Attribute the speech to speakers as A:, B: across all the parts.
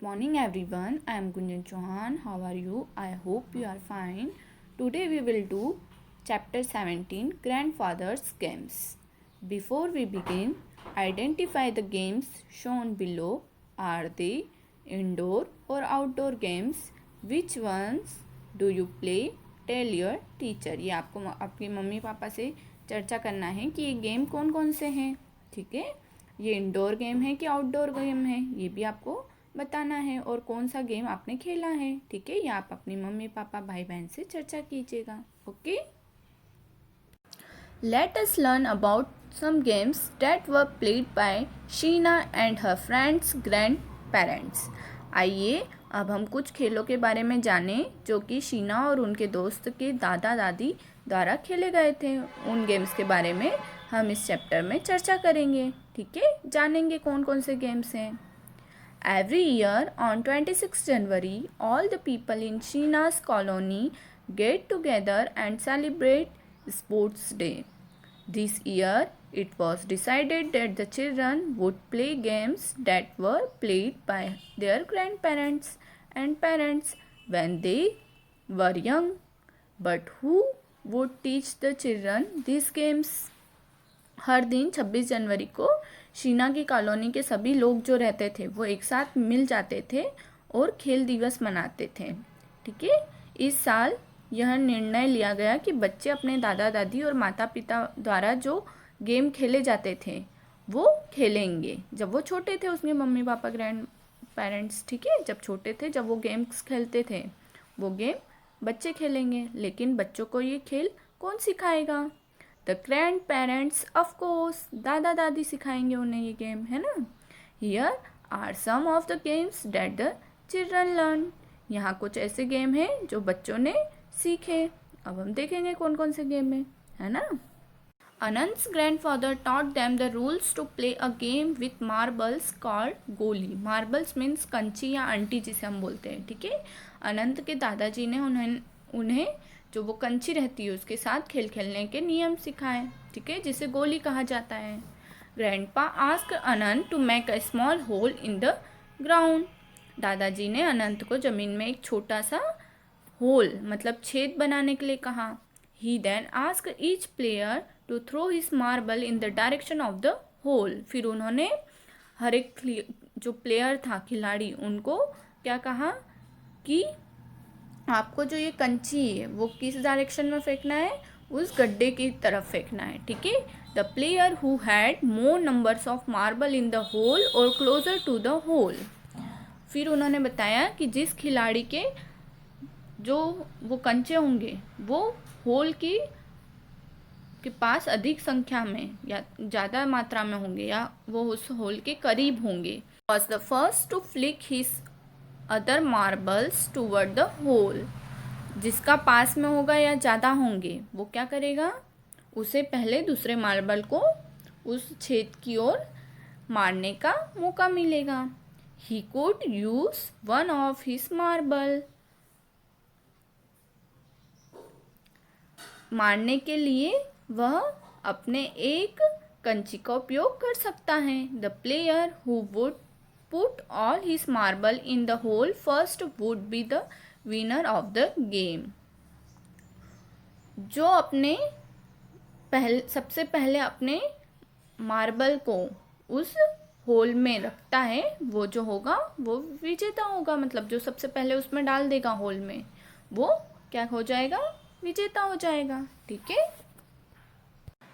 A: morning everyone. I am Gunjan Chauhan. How are you? I hope you are fine. Today we will do chapter 17 Grandfather's Games. Before we begin, identify the games shown below. Are they indoor or outdoor games? Which ones do you play? Tell your teacher. ये आपको आपके mummy papa से चर्चा करना है कि ये game कौन कौन से हैं. ठीक है, ये इंडोर गेम है कि आउटडोर गेम है, ये भी आपको बताना है. और कौन सा गेम आपने खेला है. ठीक है, ये आप अपनी मम्मी पापा भाई बहन से चर्चा कीजिएगा. Okay, let us learn about some games that were played by Sheena and her friends grandparents. आइए अब हम कुछ खेलों के बारे में जानें जो कि शीना और उनके दोस्त के दादा दादी द्वारा खेले गए थे. उन गेम्स के बारे में हम इस चैप्टर में चर्चा करेंगे. ठीक है, जानेंगे कौन कौन से गेम्स हैं. Every year on 26 January, all the people in Sheena's colony get together and celebrate Sports Day. This year, it was decided that the children would play games that were played by their grandparents and parents when they were young. But who would teach the children these games? हर दिन 26 जनवरी को शीना की colony के सभी लोग जो रहते थे वो एक साथ मिल जाते थे और खेल दिवस मनाते थे. ठीक है, इस साल यह निर्णय लिया गया कि बच्चे अपने दादा दादी और माता पिता द्वारा जो गेम खेले जाते थे वो खेलेंगे. जब वो छोटे थे उसके मम्मी पापा ग्रैंड पेरेंट्स, ठीक है, जब छोटे थे जब वो गेम्स खेलते थे वो गेम बच्चे खेलेंगे. लेकिन बच्चों को ये खेल कौन सिखाएगा? द ग्रैंड पेरेंट्स ऑफकोर्स, दादा दादी सिखाएंगे उन्हें ये गेम, है ना. Here are some of the games that the children learn. यहाँ कुछ ऐसे गेम हैं जो बच्चों ने सीखे. अब हम देखेंगे कौन कौन से गेम है ना. अनंत's grandfather taught them the rules to play a game with marbles called गोली. मार्बल्स मीन्स कंची या अंटी जिसे हम बोलते हैं. ठीक है, अनंत के दादाजी ने उन्हें जो वो कंची रहती है उसके साथ खेल खेलने के नियम सिखाए. ठीक है, जिसे गोली कहा जाता है. Grandpa asked Anant to make a small hole in the ground. दादाजी ने अनंत को ज़मीन में एक छोटा सा होल मतलब छेद बनाने के लिए कहा. He then asked each player to throw his marble in the direction of the hole. फिर उन्होंने हर एक जो प्लेयर था खिलाड़ी उनको क्या कहा कि आपको जो ये कंची है वो किस डायरेक्शन में फेंकना है, उस गड्ढे की तरफ फेंकना है. ठीक है, the player who had more numbers of marble in the hole और क्लोजर टू द होल. फिर उन्होंने बताया कि जिस खिलाड़ी के जो वो कंचे होंगे वो होल के पास अधिक संख्या में या ज़्यादा मात्रा में होंगे या वो उस होल के करीब होंगे, was the first to flick his other marbles toward the hole. जिसका पास में होगा या ज़्यादा होंगे वो क्या करेगा, उसे पहले दूसरे मार्बल को उस छेद की ओर मारने का मौका मिलेगा. He could use one of his marble. मारने के लिए वह अपने एक कंची का उपयोग कर सकता है. The player who would put all his marble in the hole first would be the winner of the game. जो अपने सबसे पहले अपने मार्बल को उस होल में रखता है वो जो होगा वो विजेता होगा. मतलब जो सबसे पहले उसमें डाल देगा होल में वो क्या हो जाएगा, विजेता हो जाएगा. ठीक है.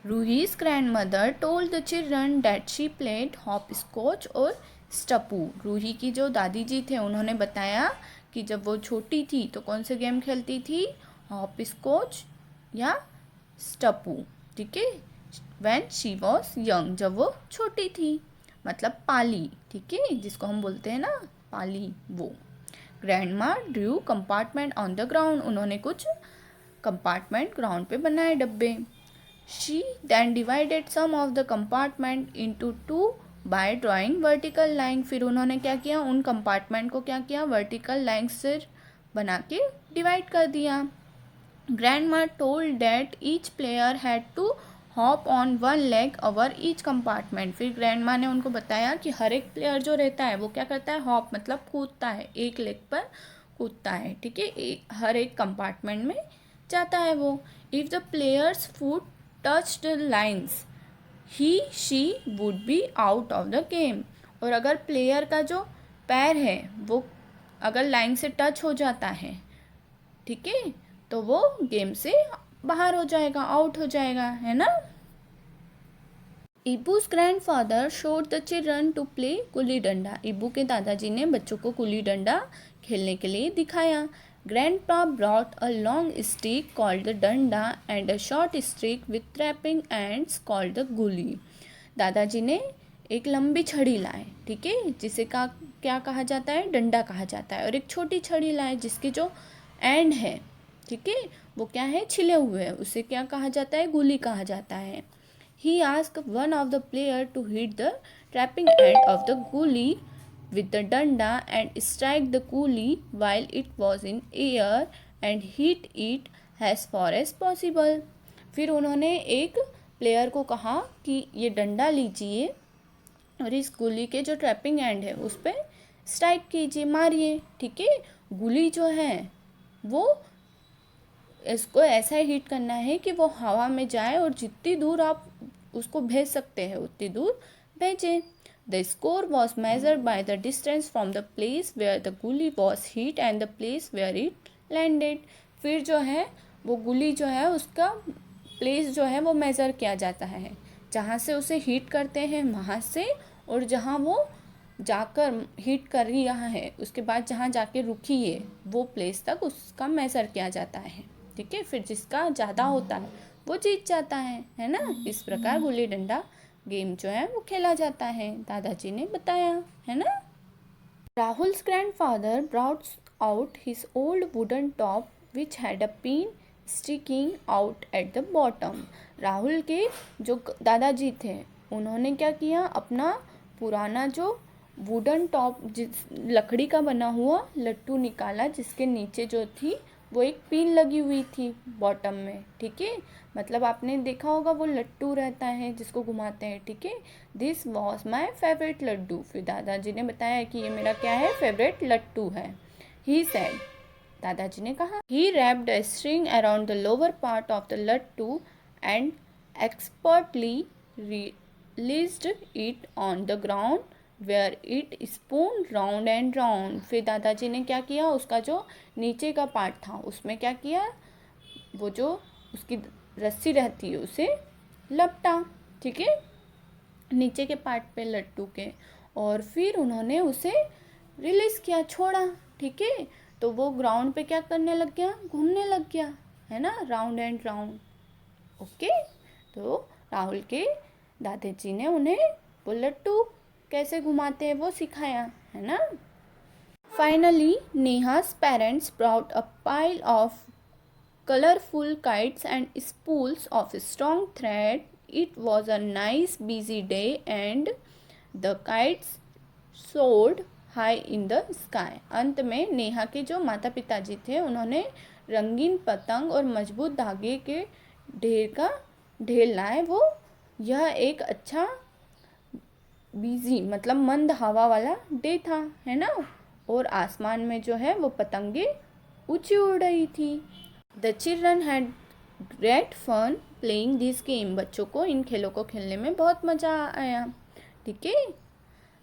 A: रूही's grandmother told the children that she played hopscotch और स्टपू. रूही की जो दादी जी थे उन्होंने बताया कि जब वो छोटी थी तो कौन से गेम खेलती थी, हॉपस्कॉच या स्टपू. ठीक है, व्हेन शी वॉज यंग, जब वो छोटी थी, मतलब पाली. ठीक है, जिसको हम बोलते हैं ना पाली वो. Grandma drew compartment on the ground. उन्होंने कुछ कंपार्टमेंट ग्राउंड पे बनाए डब्बे. She then divided some of the compartment into two by drawing vertical line. फिर उन्होंने क्या किया, उन कंपार्टमेंट को क्या किया, वर्टिकल लाइन से बना के डिवाइड कर दिया. Grandma told that each player had to hop on one leg over each compartment. फिर ग्रैंड माँ ने उनको बताया कि हर एक प्लेयर जो रहता है वो क्या करता है, हॉप मतलब कूदता है, एक लेग पर कूदता है, ठीक है, हर एक कंपार्टमेंट में जाता है वो। If the players foot touch the lines he she would be out of the game. और अगर प्लेयर का जो पैर है वो अगर लाइन से टच हो जाता है, ठीक है, तो वो गेम से बाहर हो जाएगा, आउट हो जाएगा, है ना। Ibu's grandfather showed the children to play gulli danda. Ibu के दादाजी ने बच्चों को गुल्ली डंडा खेलने के लिए दिखाया। Grandpa brought a long stick called the danda and a short stick with tapering ends called the gulli. दादाजी ने एक लंबी छड़ी लाए, ठीक है, जिसे क्या कहा जाता है, डंडा कहा जाता है, और एक छोटी छड़ी लाए जिसके जो एंड है, ठीक है, वो क्या है, छिले हुए है, उसे क्या कहा जाता है, गुली कहा जाता है। He asked one of the player to hit the trapping end of the gully with the danda and strike the gully while it was in air and hit it as far as possible। फिर उन्होंने एक player को कहा कि ये डंडा लीजिए और इस गुली के जो ट्रैपिंग एंड है उस पर स्ट्राइक कीजिए, मारिए, ठीक है। गुली जो है वो इसको ऐसा हिट करना है कि वो हवा में जाए और जितनी दूर आप उसको भेज सकते हैं उतनी दूर भेजें। The score was measured by the distance from the place where the gulli was hit and the place where it landed. फिर जो है वो गुली जो है उसका प्लेस जो है वो मेज़र किया जाता है, जहाँ से उसे हिट करते हैं वहाँ से, और जहाँ वो जाकर हिट कर रहा है उसके बाद जहाँ जाके रुकी है वो प्लेस तक उसका मेज़र किया जाता है, ठीक है। फिर जिसका ज़्यादा होता है वो जीत जाता है ना। इस प्रकार गुल्ली डंडा गेम जो है वो खेला जाता है, दादाजी ने बताया, है ना। Rahul's grandfather brought out his old wooden top which had a pin sticking out at the bottom. Rahul के जो दादाजी थे उन्होंने क्या किया, अपना पुराना जो वुडन टॉप जिस लकड़ी का बना हुआ लट्टू निकाला, जिसके नीचे जो थी वो एक पिन लगी हुई थी बॉटम में, ठीक है, मतलब आपने देखा होगा वो लट्टू रहता है जिसको घुमाते हैं, ठीक है। This was my favourite laddu. फिर दादाजी ने बताया कि ये मेरा क्या है, फेवरेट लट्टू है। ही सेड, दादाजी ने कहा, he wrapped a string around the lower part of the lattu and expertly released it on the ground where it spun round and round. फिर दादाजी ने क्या किया, उसका जो नीचे का पार्ट था उसमें क्या किया, वो जो उसकी रस्सी रहती है उसे लपटा, ठीक है, नीचे के पार्ट पे लट्टू के, और फिर उन्होंने उसे रिलीज़ किया, छोड़ा, ठीक है। तो वो ग्राउंड पे क्या करने लग गया, घूमने लग गया, है ना, राउंड एंड राउंड, ओके। तो राहुल के दादाजी ने उन्हें वो लट्टू कैसे घुमाते हैं वो सिखाया, है ना। Finally Neha's parents brought a pile of colorful kites and spools of strong thread. It was a nice busy day and the kites soared high in the sky. अंत में नेहा के जो माता पिताजी थे उन्होंने रंगीन पतंग और मजबूत धागे के ढेर लाए। वो यह एक अच्छा बिजी मतलब मंद हवा वाला डे था, है ना, और आसमान में जो है वो पतंगे ऊंची उड़ रही थी। The children had great fun playing this game. बच्चों को इन खेलों को खेलने में बहुत मज़ा आया, ठीक है।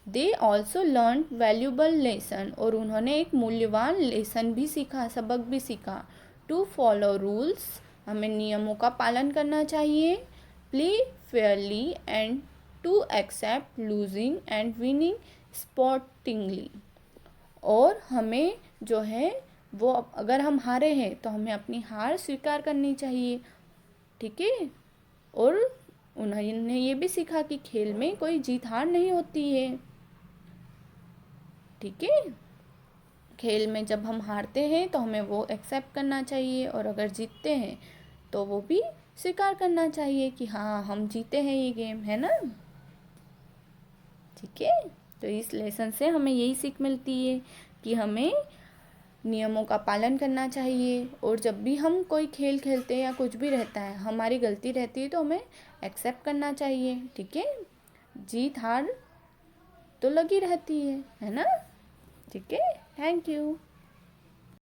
A: They also learn valuable lesson, और उन्होंने एक मूल्यवान लेसन भी सीखा, सबक भी सीखा। टू फॉलो रूल्स, हमें नियमों का पालन करना चाहिए। Play fairly and to accept losing and winning sportingly, और हमें जो है वो अगर हम हारे हैं तो हमें अपनी हार स्वीकार करनी चाहिए, ठीक है। और उन्होंने ये भी सीखा कि खेल में कोई जीत हार नहीं होती है, ठीक है। खेल में जब हम हारते हैं तो हमें वो एक्सेप्ट करना चाहिए, और अगर जीतते हैं तो वो भी स्वीकार करना चाहिए कि हाँ हम जीते हैं ये गेम, है ना, ठीक है। तो इस लेसन से हमें यही सीख मिलती है कि हमें नियमों का पालन करना चाहिए। और जब भी हम कोई खेल खेलते हैं या कुछ भी रहता है, हमारी गलती रहती है तो हमें एक्सेप्ट करना चाहिए। ठीक है, जीत हार तो लगी रहती है ना। ठीक है, थैंक यू।